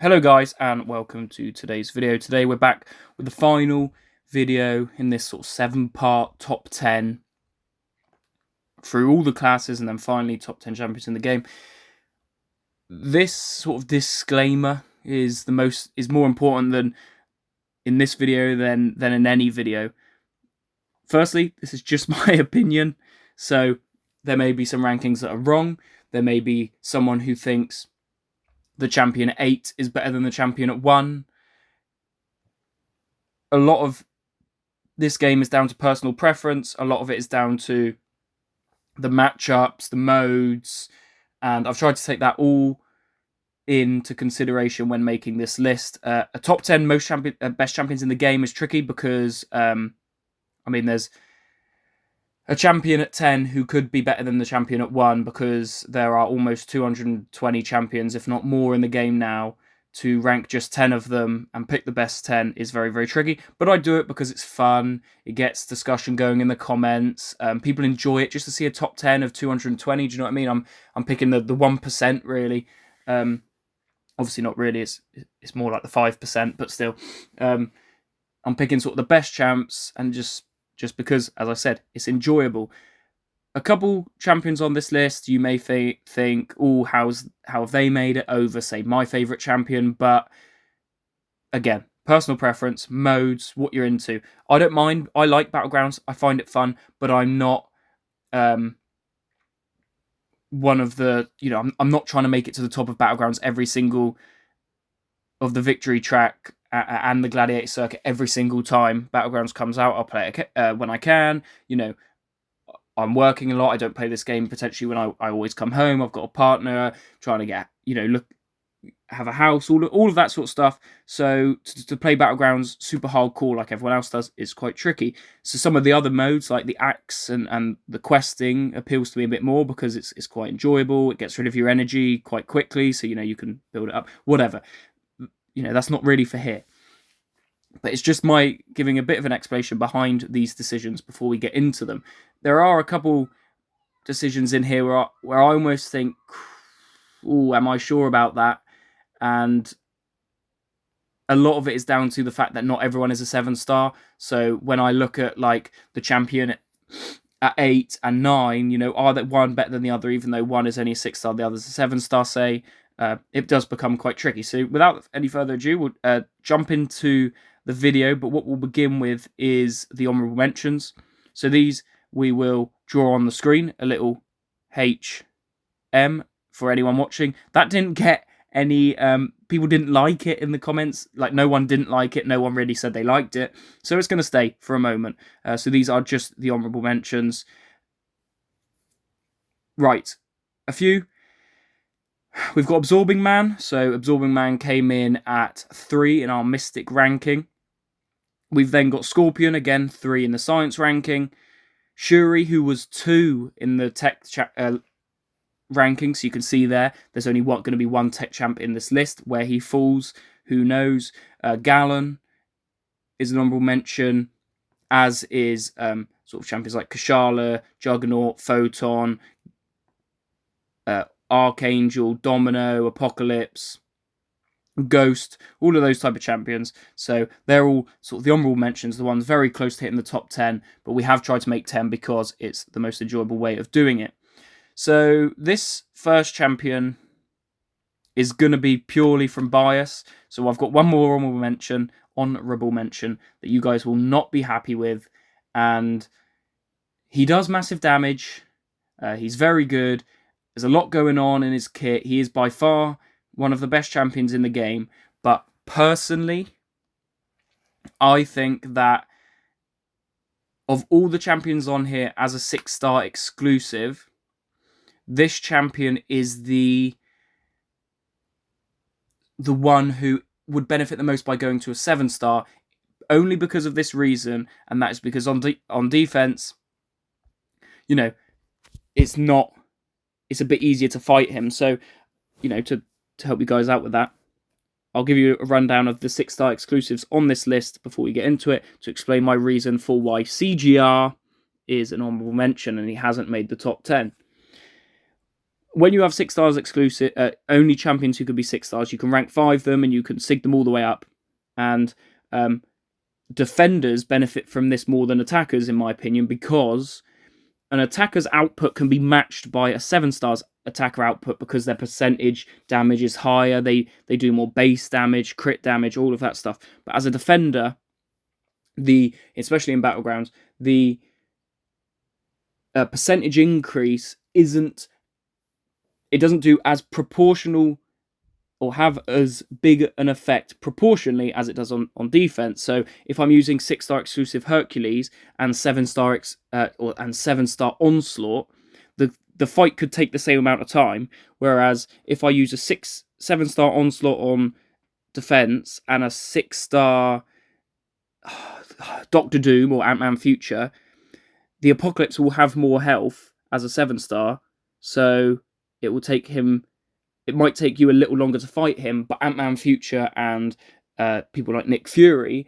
Hello guys and welcome to today's video. Today we're back with the final video in this sort of 7-part top 10 through all the classes and then finally top 10 champions in the game. This sort of disclaimer is more important than in this video than in any video. Firstly, this is just my opinion, so there may be some rankings that are wrong. There may be someone who thinks the champion at 8 is better than the champion at 1. A lot of this game is down to personal preference. A lot of it is down to the matchups, the modes, and I've tried to take that all into consideration when making this list. A top 10 best champions in the game is tricky because, there's a champion at 10 who could be better than the champion at 1 because there are almost 220 champions, if not more, in the game now. To rank just 10 of them and pick the best 10 is very, very tricky. But I do it because it's fun. It gets discussion going in the comments. People enjoy it just to see a top 10 of 220. Do you know what I mean? I'm picking the 1%, really. Obviously not really. It's more like the 5%, but still. I'm picking sort of the best champs and just because, as I said, it's enjoyable. A couple champions on this list, you may think, oh, how have they made it over, say, my favourite champion? But again, personal preference, modes, what you're into. I don't mind. I like Battlegrounds. I find it fun, but I'm not one of the, I'm not trying to make it to the top of Battlegrounds every single of the victory track and the Gladiator circuit every single time Battlegrounds comes out. I'll play it when I can. I'm working a lot. I don't play this game potentially when I always come home. I've got a partner, trying to get, have a house, all of that sort of stuff. So to play Battlegrounds super hardcore like everyone else does is quite tricky. So some of the other modes like the axe and the questing appeals to me a bit more because it's quite enjoyable. It gets rid of your energy quite quickly, so you can build it up. Whatever. That's not really for here. But it's just my giving a bit of an explanation behind these decisions before we get into them. There are a couple decisions in here where I almost think, oh, am I sure about that? And a lot of it is down to the fact that not everyone is a 7-star. So when I look at like the champion at 8 and 9, are that one better than the other, even though one is only a 6-star, the other's a 7-star, say, it does become quite tricky. So without any further ado, we'll jump into the video, but what we'll begin with is the honourable mentions. So these we will draw on the screen, a little HM for anyone watching. That didn't get any, people didn't like it in the comments, like no one didn't like it, no one really said they liked it, so it's going to stay for a moment. So these are just the honourable mentions. Right, a few. We've got Absorbing Man. So Absorbing Man came in at 3 in our Mystic ranking. We've then got Scorpion, again 3 in the Science ranking. Shuri, who was 2 in the Tech ranking, so you can see there's only going to be one Tech champ in this list. Where he falls, who knows. Gallon is an honourable mention, as is sort of champions like Kashala, Juggernaut, Photon, Archangel, Domino, Apocalypse, Ghost, all of those type of champions. So they're all sort of the honourable mentions, the ones very close to hitting the top 10, but we have tried to make 10 because it's the most enjoyable way of doing it. So this first champion is going to be purely from bias. So I've got one more honourable mention that you guys will not be happy with, and he does massive damage. He's very good. There's a lot going on in his kit. He is by far one of the best champions in the game. But personally, I think that of all the champions on here as a 6-star exclusive, this champion is the one who would benefit the most by going to a 7-star, only because of this reason, and that is because on defense, it's a bit easier to fight him. So, to help you guys out with that, I'll give you a rundown of the 6-star exclusives on this list before we get into it, to explain my reason for why CGR is an honourable mention and he hasn't made the top 10. when you have 6 stars exclusive, only champions who can be 6 stars, you can rank 5 them and you can sig them all the way up. And defenders benefit from this more than attackers, in my opinion, because an attacker's output can be matched by a 7 stars attacker output because their percentage damage is higher. They do more base damage, crit damage, all of that stuff. But as a defender, especially in Battlegrounds, the percentage increase it doesn't do as proportional or have as big an effect proportionally as it does on defense. So if I'm using 6-star exclusive Hercules and 7-star and 7-star Onslaught, the fight could take the same amount of time. Whereas if I use a 7-star Onslaught on defense and a 6-star Doctor Doom or AntMan Future, the Apocalypse will have more health as a 7-star, so it will take him. It might take you a little longer to fight him, but AntMan Future and people like Nick Fury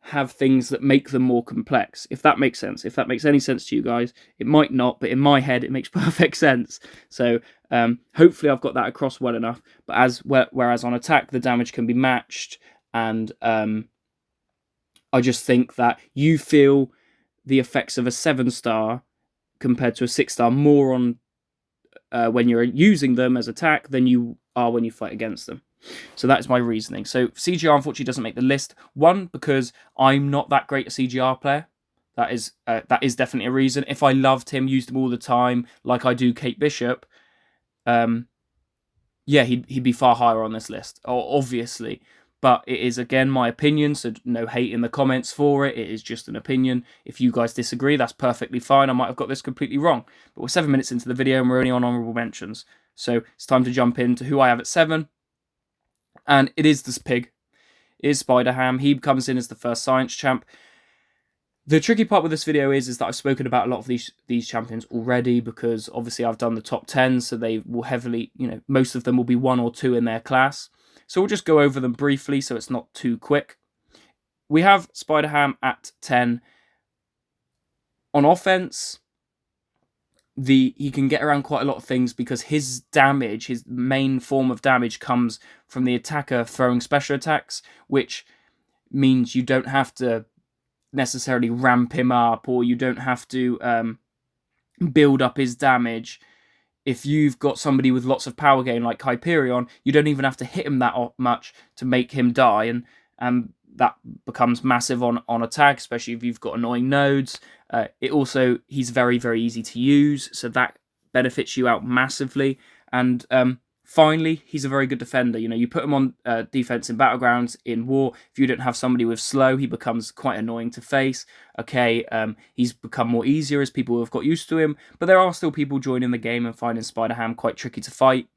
have things that make them more complex, if that makes sense. If that makes any sense to you guys. It might not, but in my head, it makes perfect sense. So hopefully I've got that across well enough. But whereas on attack, the damage can be matched, and I just think that you feel the effects of a 7-star compared to a 6-star more on when you're using them as attack than you are when you fight against them. So that's my reasoning. So CGR unfortunately doesn't make the list. One, because I'm not that great a CGR player. That is definitely a reason. If I loved him, used him all the time, like I do Kate Bishop, yeah, he'd be far higher on this list, obviously. But it is, again, my opinion, so no hate in the comments for it. It is just an opinion. If you guys disagree, that's perfectly fine. I might have got this completely wrong. But we're 7 minutes into the video and we're only on honourable mentions. So it's time to jump into who I have at 7. And it is this pig. It is Spider-Ham. He comes in as the first science champ. The tricky part with this video is that I've spoken about a lot of these champions already, because obviously I've done the top 10, so they will heavily, most of them will be 1 or 2 in their class. So we'll just go over them briefly so it's not too quick. We have Spider-Ham at 10. On offense, he can get around quite a lot of things because his damage, his main form of damage, comes from the attacker throwing special attacks, which means you don't have to necessarily ramp him up, or you don't have to build up his damage. If you've got somebody with lots of power gain like Hyperion, you don't even have to hit him that much to make him die, and that becomes massive on attack, especially if you've got annoying nodes. He's very, very easy to use, so that benefits you out massively. And finally, he's a very good defender. You put him on defense in Battlegrounds, in War. If you don't have somebody with slow, he becomes quite annoying to face. Okay, he's become more easier as people have got used to him, but there are still people joining the game and finding Spider-Ham quite tricky to fight.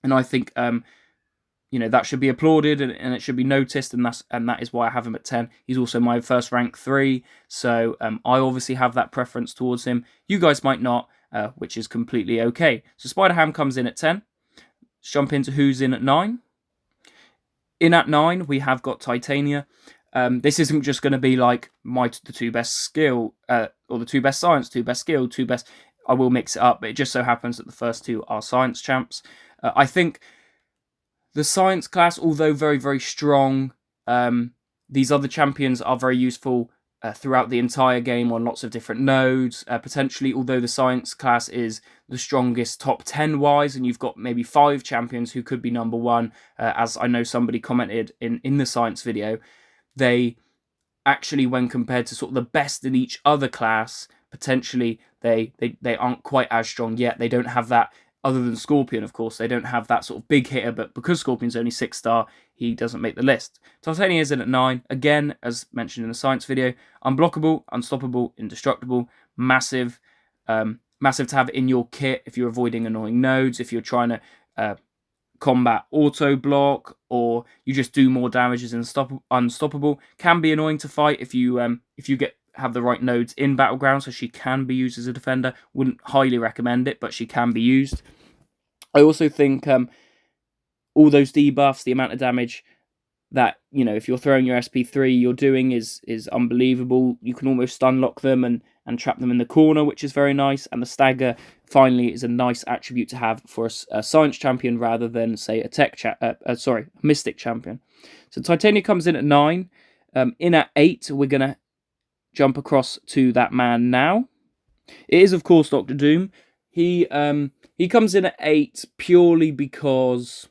And I think that should be applauded and it should be noticed, and that is why I have him at 10. He's also my first rank 3, so I obviously have that preference towards him. You guys might not, which is completely okay. So Spider-Ham comes in at 10. Let's jump into who's in at 9. In at 9, we have got Titania. This isn't just going to be like the 2 best skill, or the 2 best science, 2 best skill, 2 best... I will mix it up, but it just so happens that the first 2 are science champs. I think the science class, although very, very strong, these other champions are very useful throughout the entire game on lots of different nodes. Potentially, although the science class is the strongest top 10-wise, and you've got maybe 5 champions who could be number 1, as I know somebody commented in the science video, they actually, when compared to sort of the best in each other class, potentially they aren't quite as strong yet. They don't have that. Other than Scorpion, of course, they don't have that sort of big hitter, but because Scorpion's only 6-star, he doesn't make the list. Titania is in at 9. Again, as mentioned in the science video, unblockable, unstoppable, indestructible, massive. Massive to have in your kit if you're avoiding annoying nodes, if you're trying to combat auto block, or you just do more damage as unstoppable. Can be annoying to fight if you have the right nodes in Battleground, so she can be used as a defender. Wouldn't highly recommend it, but she can be used. I also think all those debuffs, the amount of damage that, if you're throwing your SP3, you're doing is unbelievable. You can almost stun lock them and trap them in the corner, which is very nice. And the stagger finally is a nice attribute to have for a science champion rather than, say, a mystic champion. So Titania comes in at 9. In at 8, we're going to jump across to that man now. It is, of course, Dr. Doom. He comes in at 8 purely because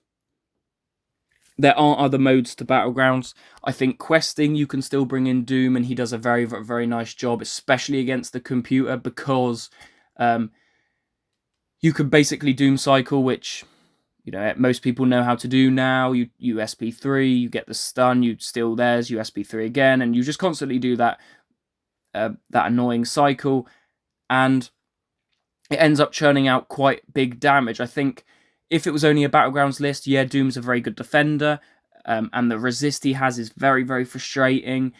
there aren't other modes to Battlegrounds. I think questing, you can still bring in Doom, and he does a very, very, very nice job, especially against the computer, because you could basically Doom cycle, which most people know how to do now. You USP3, you get the stun, you steal theirs, USP3 again, and you just constantly do that annoying cycle, and it ends up churning out quite big damage. I think if it was only a Battlegrounds list, yeah, Doom's a very good defender, and the resist he has is very, very frustrating.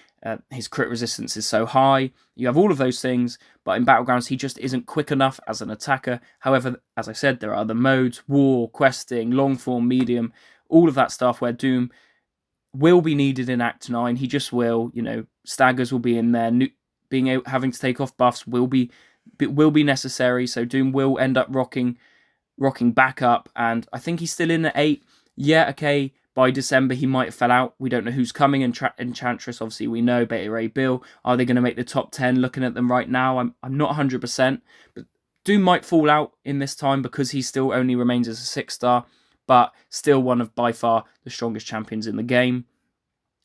His crit resistance is so high. You have all of those things, but in Battlegrounds, he just isn't quick enough as an attacker. However, as I said, there are other modes: War, Questing, Long Form, Medium, all of that stuff where Doom will be needed in Act 9. He just will. Staggers will be in there. Having to take off buffs will be necessary. So Doom will end up rocking back up, and I think he's still in at 8. Yeah, okay. By December, he might have fell out. We don't know who's coming. Enchantress, obviously, we know. Beta Ray Bill. Are they going to make the top 10? Looking at them right now, I'm not 100%. But Doom might fall out in this time because he still only remains as a 6-star, but still one of, by far, the strongest champions in the game.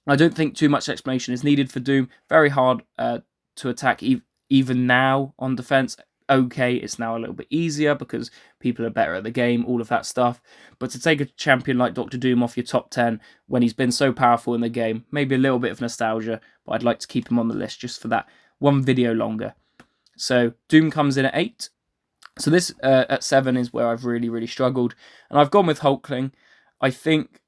I don't think too much explanation is needed for Doom. Very hard to attack even now on defense. Okay, it's now a little bit easier because people are better at the game, all of that stuff. But to take a champion like Dr. Doom off your top 10 when he's been so powerful in the game, maybe a little bit of nostalgia, but I'd like to keep him on the list just for that one video longer. So Doom comes in at 8. So this at 7 is where I've really, really struggled. And I've gone with Hulkling. I think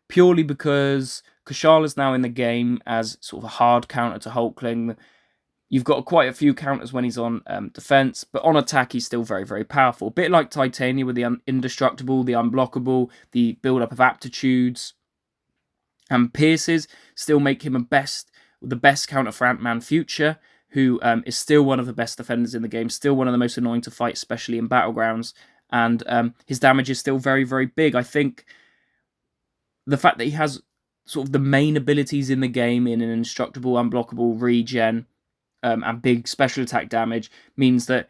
purely because Kushala is now in the game as sort of a hard counter to Hulkling. You've got quite a few counters when he's on defense, but on attack, he's still very, very powerful. A bit like Titania with the indestructible, the unblockable, the build-up of aptitudes and pierces still make him the best counter for AntMan Future, who is still one of the best defenders in the game, still one of the most annoying to fight, especially in Battlegrounds. And his damage is still very, very big. I think the fact that he has sort of the main abilities in the game in an indestructible, unblockable, regen, and big special attack damage means that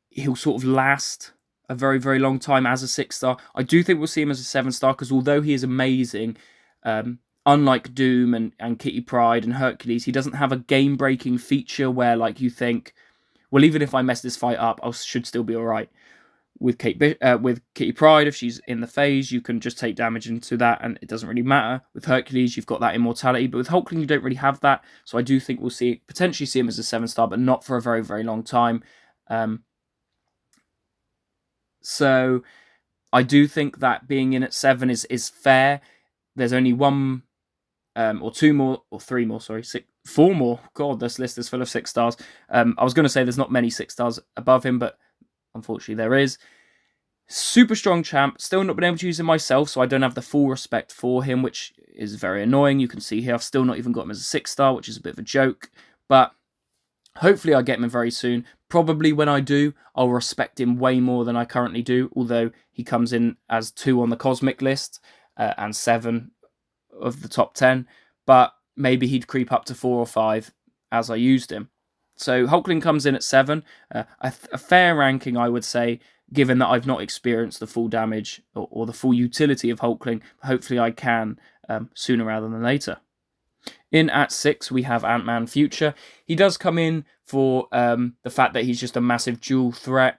he'll sort of last a very, very long time as a 6-star. I do think we'll see him as a 7-star because although he is amazing, unlike Doom and Kitty Pryde and Hercules, he doesn't have a game-breaking feature where like you think, well, even if I mess this fight up, I should still be alright. With Kitty Pryde, if she's in the phase, you can just take damage into that and it doesn't really matter. With Hercules, you've got that immortality, but with Hulkling, you don't really have that. So I do think we'll potentially see him as a 7-star, but not for a very, very long time. So I do think that being in at 7 is fair. There's only one or two more, or three more, sorry, 4 more. God, this list is full of 6-stars. I was going to say there's not many 6-stars above him, but unfortunately, there is. Super strong champ. Still not been able to use him myself, so I don't have the full respect for him, which is very annoying. You can see here, I've still not even got him as a 6-star, which is a bit of a joke. But hopefully I get him very soon. Probably when I do, I'll respect him way more than I currently do, although he comes in as 2 on the Cosmic list and 7 of the top 10. But maybe he'd creep up to 4 or 5 as I used him. So Hulkling comes in at 7, a fair ranking, I would say, given that I've not experienced the full damage or the full utility of Hulkling. Hopefully I can sooner rather than later. In at 6, we have AntMan Future. He does come in for the fact that he's just a massive dual threat.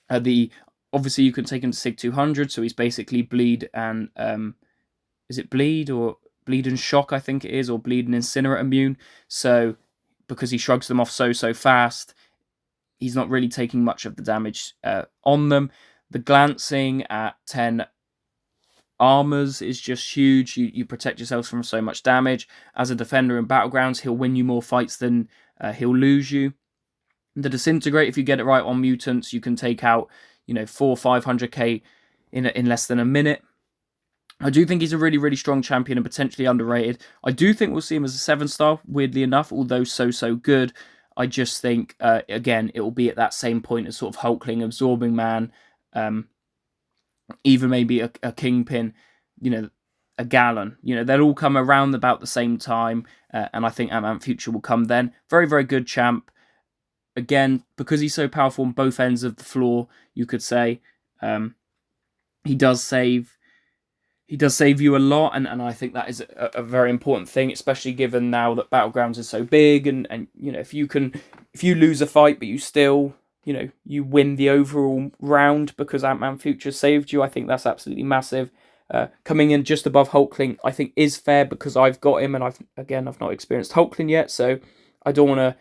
Obviously, you can take him to Sig 200, so he's basically bleed and... is it bleed or bleed and shock, I think it is, or bleed and incinerate immune. So... because he shrugs them off so fast, he's not really taking much of the damage on them. The glancing at 10 armors is just huge. You protect yourselves from so much damage. As a defender in Battlegrounds, he'll win you more fights than he'll lose you. The disintegrate, if you get it right on mutants, you can take out 400-500k in less than a minute. I do think he's a really, really strong champion and potentially underrated. I do think we'll see him as a 7-star, weirdly enough, although so good. I just think, again, it will be at that same point as sort of Hulkling, Absorbing Man, even maybe a Kingpin, a Gallon. They'll all come around about the same time, and I think AntMan Future will come then. Very, very good champ. Again, because he's so powerful on both ends of the floor, you could say, he does save you a lot, and I think that is a very important thing, especially given now that Battlegrounds is so big, and if you lose a fight but you still you win the overall round because AntMan Future saved you, I think that's absolutely massive. Coming in just above Hulkling, I think is fair because I've got him, and I've not experienced Hulkling yet, so I don't want to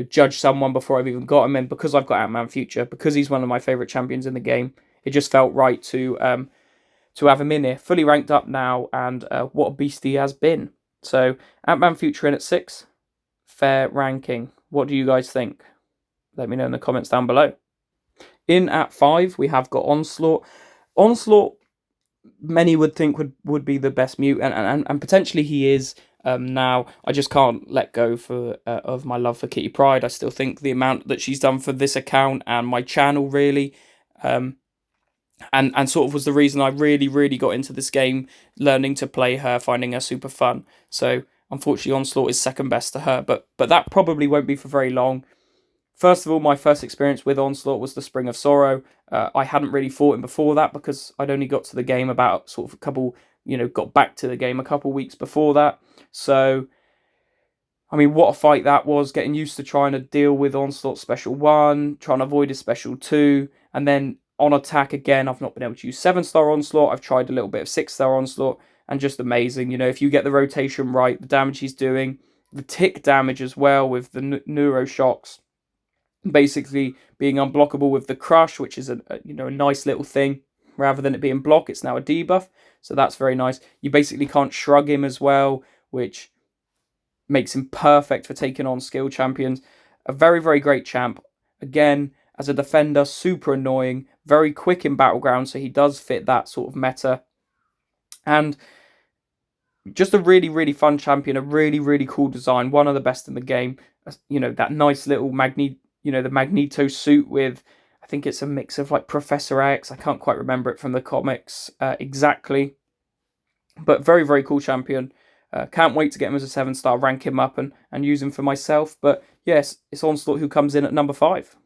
judge someone before I've even got him. And because I've got AntMan Future, because he's one of my favourite champions in the game, it just felt right to have him in here, fully ranked up now, and what a beast he has been. So AntMan Future in at 6, fair ranking. What do you guys think? Let me know in the comments down below. In at 5, we have got Onslaught. Onslaught, many would think would be the best mute, and potentially he is. Now, I just can't let go of my love for Kitty Pryde. I still think the amount that she's done for this account and my channel, really, and sort of was the reason I really, really got into this game, learning to play her, finding her super fun. So, unfortunately, Onslaught is second best to her, but that probably won't be for very long. First of all, my first experience with Onslaught was the Spring of Sorrow. I hadn't really fought him before that because I'd only got to the game about sort of got back to the game a couple weeks before that. So, I mean, what a fight that was, getting used to trying to deal with Onslaught Special 1, trying to avoid his Special 2, and then on attack again, I've not been able to use 7-star Onslaught. I've tried a little bit of 6-star Onslaught, and just amazing. If you get the rotation right, the damage he's doing, the tick damage as well with the Neuro Shocks, basically being unblockable with the Crush, which is a nice little thing. Rather than it being block, it's now a debuff, so that's very nice. You basically can't shrug him as well, which makes him perfect for taking on skill champions. A very, very great champ. Again, as a defender, super annoying, very quick in Battleground, so he does fit that sort of meta. And just a really, really fun champion, a really, really cool design, one of the best in the game. That nice little the Magneto suit with, I think it's a mix of like Professor X. I can't quite remember it from the comics exactly. But very, very cool champion. Can't wait to get him as a 7-star, rank him up and use him for myself. But yes, it's Onslaught who comes in at number 5.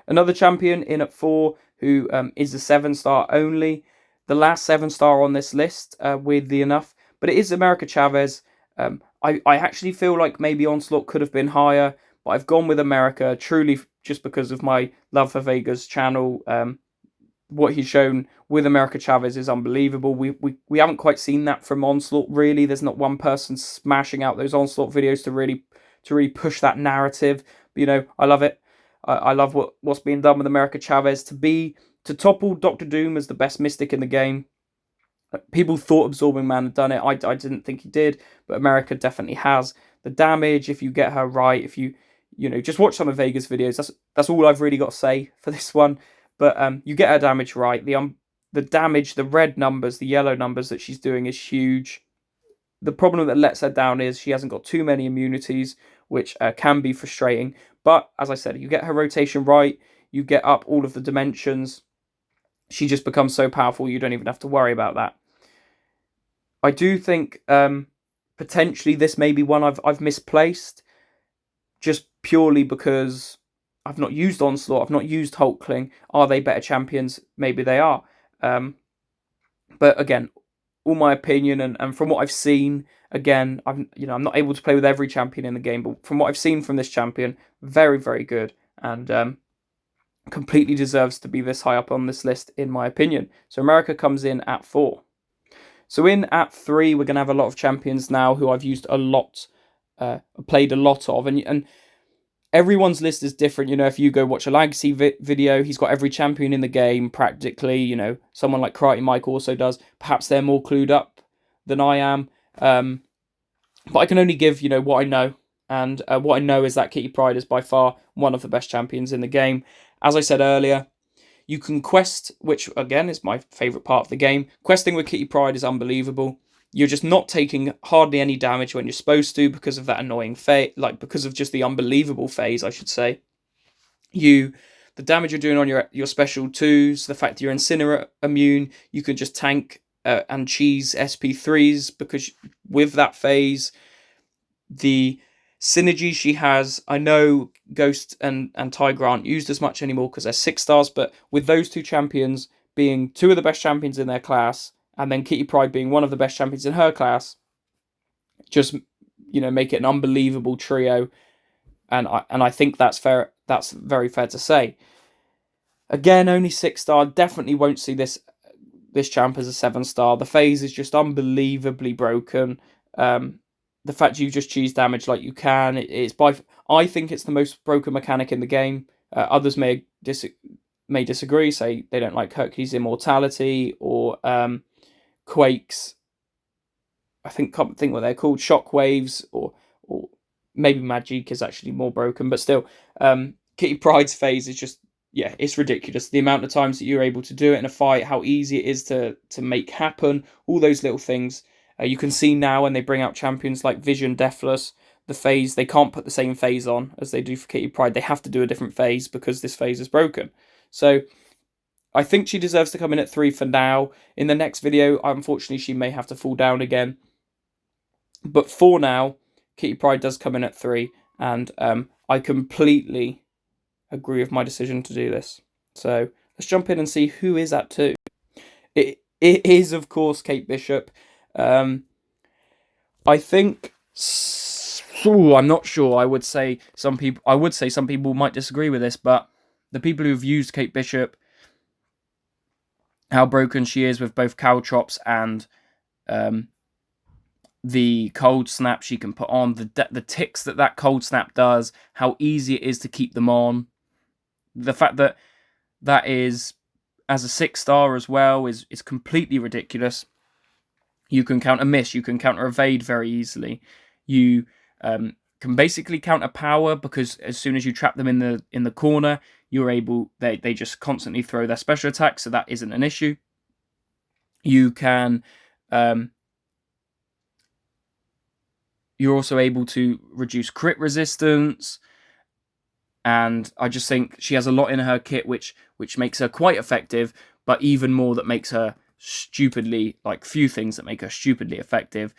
Another champion in at 4 who is a 7-star only. The last 7-star on this list, weirdly enough. But it is America Chavez. I actually feel like maybe Onslaught could have been higher, but I've gone with America truly just because of my love for Vega's channel. What he's shown with America Chavez is unbelievable. We haven't quite seen that from Onslaught, really. There's not one person smashing out those Onslaught videos to really push that narrative. But, I love it. I love what's being done with America Chavez. To topple Dr. Doom as the best Mystic in the game. People thought Absorbing Man had done it. I didn't think he did, but America definitely has. The damage, if you get her right, if you just watch some of Vega's videos. That's all I've really got to say for this one. But you get her damage right. The damage, the red numbers, the yellow numbers that she's doing is huge. The problem that lets her down is she hasn't got too many immunities, which can be frustrating. But as I said, you get her rotation right, you get up all of the dimensions, she just becomes so powerful you don't even have to worry about that. I do think potentially this may be one I've misplaced, just purely because I've not used Onslaught, I've not used Hulkling. Are they better champions? Maybe they are. But again, all my opinion and from what I've seen, again, I'm not able to play with every champion in the game, but from what I've seen from this champion, very, very good, and completely deserves to be this high up on this list, in my opinion. So America comes in at 4. So in at 3, we're going to have a lot of champions now who I've used a lot, played a lot of, and everyone's list is different. If you go watch a Legacy video, he's got every champion in the game practically. Someone like Karate Mike also does. Perhaps they're more clued up than I am. But I can only give, what I know. And what I know is that Kitty Pryde is by far one of the best champions in the game. As I said earlier, you can quest, which again is my favourite part of the game. Questing with Kitty Pryde is unbelievable. You're just not taking hardly any damage when you're supposed to because of that annoying phase, like because of just the unbelievable phase, I should say. The damage you're doing on your special 2s, the fact that you're Incinerate immune, you can just tank and cheese SP3s because with that phase, the synergy she has, I know Ghost and Tiger aren't used as much anymore because they're 6-stars, but with those two champions being two of the best champions in their class, and then Kitty Pryde being one of the best champions in her class, just make it an unbelievable trio, and I think that's fair. That's very fair to say. Again, only 6-star. Definitely won't see this champ as a 7-star. The phase is just unbelievably broken. The fact you just choose damage like you can, I think it's the most broken mechanic in the game. Others may disagree, say they don't like Hercules' immortality or Quake's. I can't think what they're called, shockwaves, or maybe Magic is actually more broken, but still, Kitty Pryde's phase is just, it's ridiculous. The amount of times that you're able to do it in a fight, how easy it is to make happen, all those little things. You can see now when they bring out champions like Vision, Deathless, the phase, they can't put the same phase on as they do for Kitty Pryde. They have to do a different phase because this phase is broken. So I think she deserves to come in at 3 for now. In the next video, unfortunately, she may have to fall down again. But for now, Kitty Pryde does come in at 3, and I completely agree with my decision to do this. So let's jump in and see who is at 2. It is, of course, Kate Bishop. I think. I'm not sure. I would say some people might disagree with this, but the people who've used Kate Bishop, how broken she is with both caltrops and the cold snap she can put on, the ticks that cold snap does, how easy it is to keep them on, the fact that is as a 6-star as well is completely ridiculous. You can counter miss, you can counter evade very easily. You can basically counter power because as soon as you trap them in the corner, you're able they just constantly throw their special attack, so that isn't an issue. You can you're also able to reduce crit resistance, and I just think she has a lot in her kit which makes her quite effective, but even more that makes her stupidly, few things that make her stupidly effective.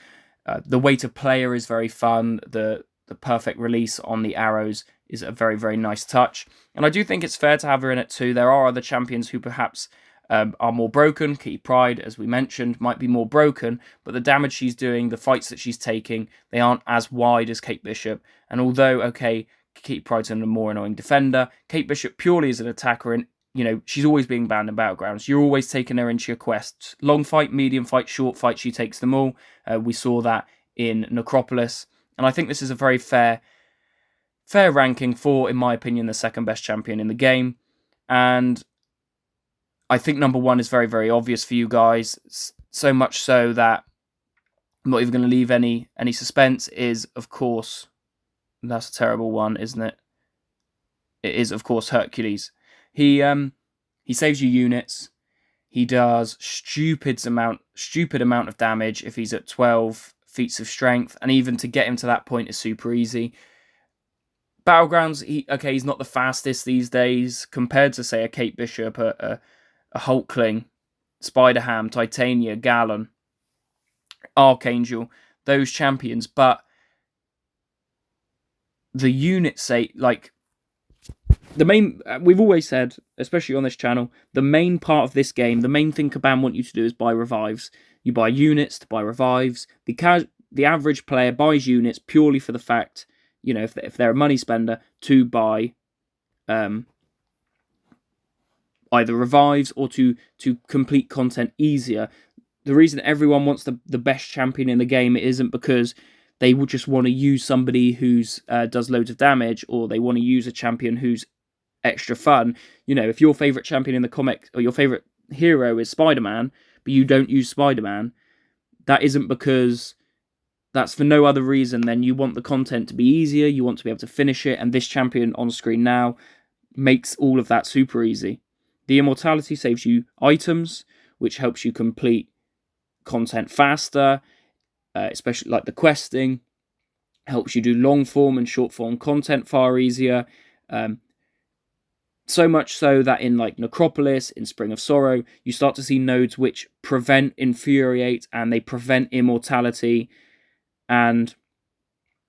The way to play her is very fun. The perfect release on the arrows is a very, very nice touch. And I do think it's fair to have her in at 2. There are other champions who perhaps are more broken. Kitty Pryde, as we mentioned, might be more broken, but the damage she's doing, the fights that she's taking, they aren't as wide as Kate Bishop. And although, okay, Kitty Pryde's a more annoying defender, Kate Bishop purely as an attacker, and she's always being banned in Battlegrounds. You're always taking her into your quests. Long fight, medium fight, short fight, she takes them all. We saw that in Necropolis. And I think this is a very fair ranking for, in my opinion, the second best champion in the game. And I think number 1 is very, very obvious for you guys. So much so that I'm not even going to leave any suspense. Is, of course, that's a terrible one, isn't it? It is, of course, Hercules. He saves you units. He does stupid amount of damage if he's at 12 feats of strength, and even to get him to that point is super easy. Battlegrounds, he's not the fastest these days compared to, say, a Kate Bishop, a Hulkling, Spider-Ham, Titania, Gallon, Archangel, those champions, but the units say, the main, we've always said, especially on this channel, the main part of this game, the main thing Kabam want you to do is buy revives. You buy units to buy revives. The average player buys units purely for the fact, if they're a money spender, to buy either revives or to complete content easier. The reason everyone wants the best champion in the game, it isn't because they would just want to use somebody who's does loads of damage, or they want to use a champion who's extra fun. If your favorite champion in the comic or your favorite hero is Spider-Man, but you don't use Spider-Man, that isn't because that's for no other reason than you want the content to be easier, you want to be able to finish it, and this champion on screen now makes all of that super easy. The immortality saves you items, which helps you complete content faster, especially like the questing. Helps you do long form and short form content far easier. So much so that in like Necropolis, in Spring of Sorrow, you start to see nodes which prevent Infuriate and they prevent Immortality. And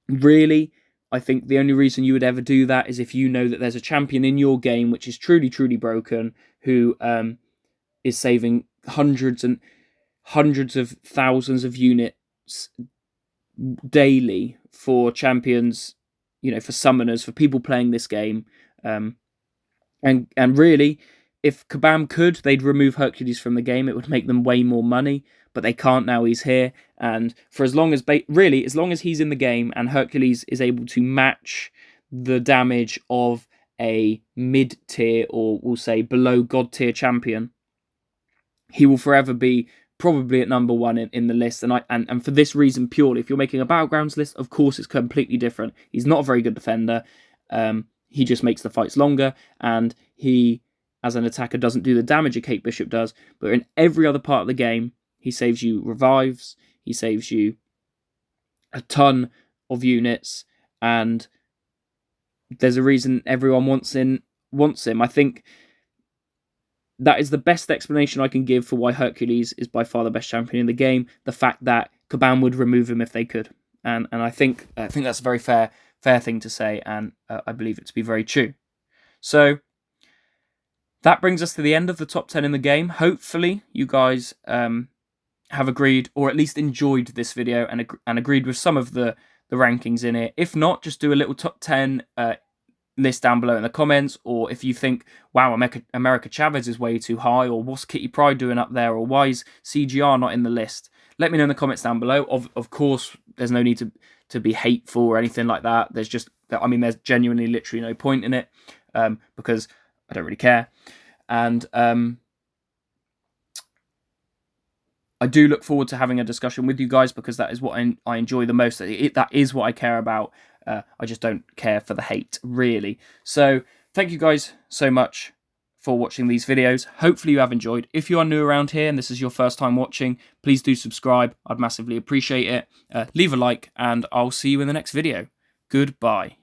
really, I think the only reason you would ever do that is if you know that there's a champion in your game which is truly, truly broken, who is saving hundreds and hundreds of thousands of units daily for champions, for summoners, for people playing this game. And really, if Kabam could, they'd remove Hercules from the game. It would make them way more money, but they can't now. He's here, and for as long as he's in the game and Hercules is able to match the damage of a mid-tier, or we'll say below god-tier champion, he will forever be probably at number one in the list. And for this reason purely, if you're making a Battlegrounds list, of course it's completely different. He's not a very good defender. He just makes the fights longer, and he, as an attacker, doesn't do the damage a Kate Bishop does. But in every other part of the game, he saves you revives, he saves you a ton of units, and there's a reason everyone wants him. I think that is the best explanation I can give for why Hercules is by far the best champion in the game. The fact that Kabam would remove him if they could, and I think that's a very fair thing to say, and I believe it to be very true. So that brings us to the end of the top 10 in the game. Hopefully you guys have agreed, or at least enjoyed this video and agreed with some of the rankings in it. If not, just do a little top 10 list down below in the comments, or if you think, wow, America Chavez is way too high, or what's Kitty Pryde doing up there, or why is CGR not in the list, let me know in the comments down below. Of course, there's no need to be hateful or anything like that. There's genuinely literally no point in it, because I don't really care. And I do look forward to having a discussion with you guys, because that is what I enjoy the most. That is what I care about. I just don't care for the hate, really. So thank you guys so much for watching these videos. Hopefully you have enjoyed. If you are new around here and this is your first time watching, please do subscribe. I'd massively appreciate it. Leave a like, and I'll see you in the next video. Goodbye.